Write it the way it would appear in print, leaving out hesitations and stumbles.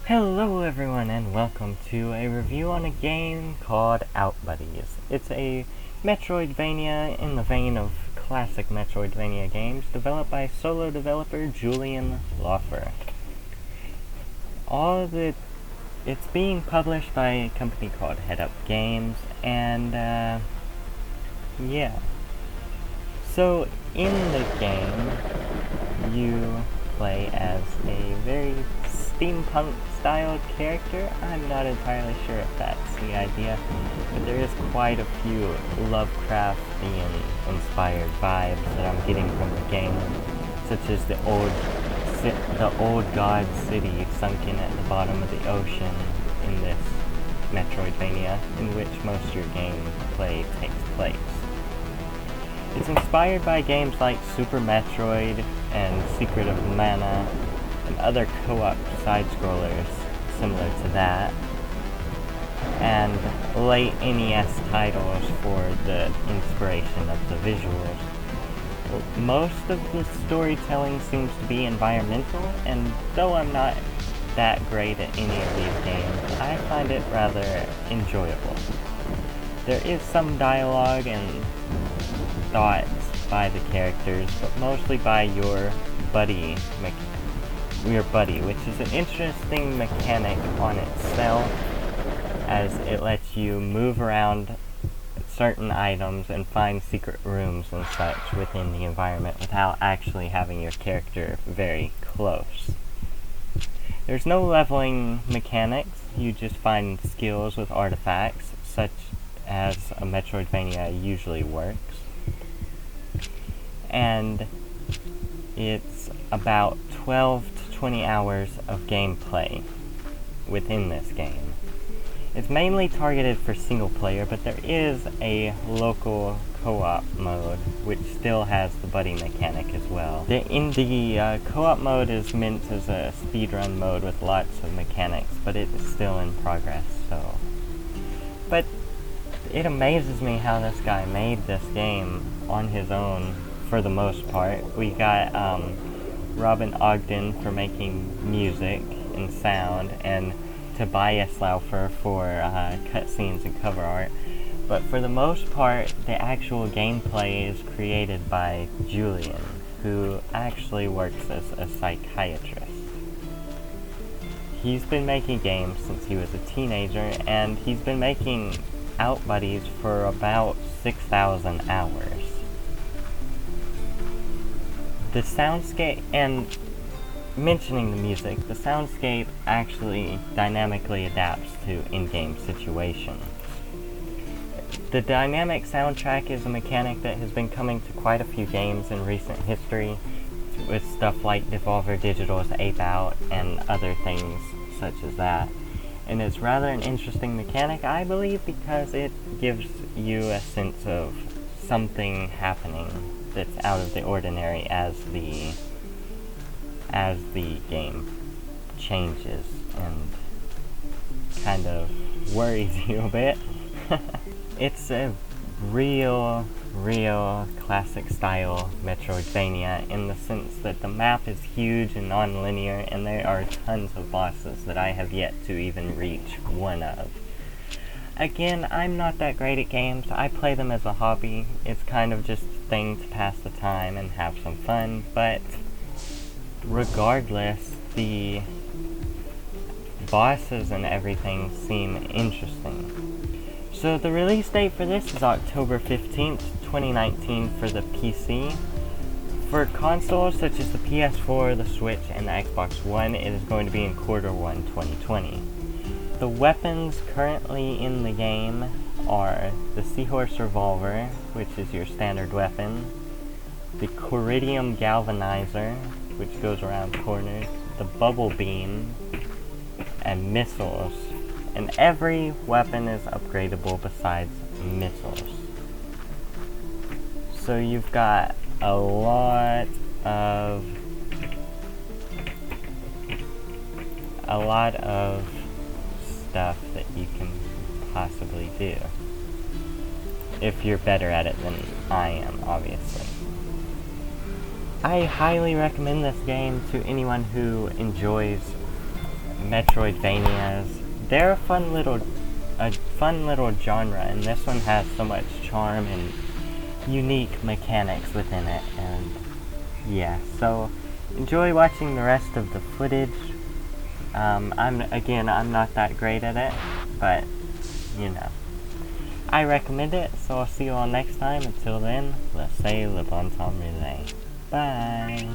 Hello everyone and welcome to a review on a game called Outbuddies. It's a Metroidvania in the vein of classic Metroidvania games developed by solo developer Julian Laufer. It's being published by a company called Head Up Games and yeah. So in the game you play as a very steampunk styled character. I'm not entirely sure if that's the idea, but there is quite a few Lovecraftian inspired vibes that I'm getting from the game, such as the old god city sunken at the bottom of the ocean in this Metroidvania, in which most of your gameplay takes place. It's inspired by games like Super Metroid and Secret of Mana and other co-op side-scrollers similar to that, and late NES titles for the inspiration of the visuals. Most of the storytelling seems to be environmental, and though I'm not that great at any of these games, I find it rather enjoyable. There is some dialogue and thoughts by the characters, but mostly by your buddy, which is an interesting mechanic on itself, as it lets you move around certain items and find secret rooms and such within the environment without actually having your character very close. There's no leveling mechanics, you just find skills with artifacts, such as a Metroidvania usually works. And it's about 12 to 20 hours of gameplay within this game. It's mainly targeted for single player, but there is a local co-op mode which still has the buddy mechanic as well. The co-op mode is meant as a speedrun mode with lots of mechanics, but it's still in progress, so. But it amazes me how this guy made this game on his own for the most part. We got Robin Ogden for making music and sound, and Tobias Laufer for cutscenes and cover art. But for the most part, the actual gameplay is created by Julian, who actually works as a psychiatrist. He's been making games since he was a teenager, and he's been making Outbuddies for about 6,000 hours. The soundscape, and mentioning the music, the soundscape actually dynamically adapts to in-game situations. The dynamic soundtrack is a mechanic that has been coming to quite a few games in recent history, with stuff like Devolver Digital's Ape Out and other things such as that. And it's rather an interesting mechanic, I believe, because it gives you a sense of something happening that's out of the ordinary as the game changes and kind of worries you a bit. It's a real classic style Metroidvania in the sense that the map is huge and non-linear, and there are tons of bosses that I have yet to even reach one of. Again, I'm not that great at games. I play them as a hobby. It's kind of just a thing to pass the time and have some fun, but regardless, the bosses and everything seem interesting. So the release date for this is October 15th, 2019 for the PC. For consoles such as the PS4, the Switch, and the Xbox One, it is going to be in Q1 2020. The weapons currently in the game are the Seahorse Revolver, which is your standard weapon, the Coridium Galvanizer, which goes around corners, the Bubble Beam, and missiles. And every weapon is upgradable besides missiles. So you've got a lot of stuff that you can possibly do, if you're better at it than I am, obviously. I highly recommend this game to anyone who enjoys Metroidvanias. They're a fun little genre, and this one has so much charm and unique mechanics within it, and yeah, so enjoy watching the rest of the footage. I'm not that great at it, but you know, I recommend it, so I'll see you all next time. Until then, let's say le bon temps relay. Bye!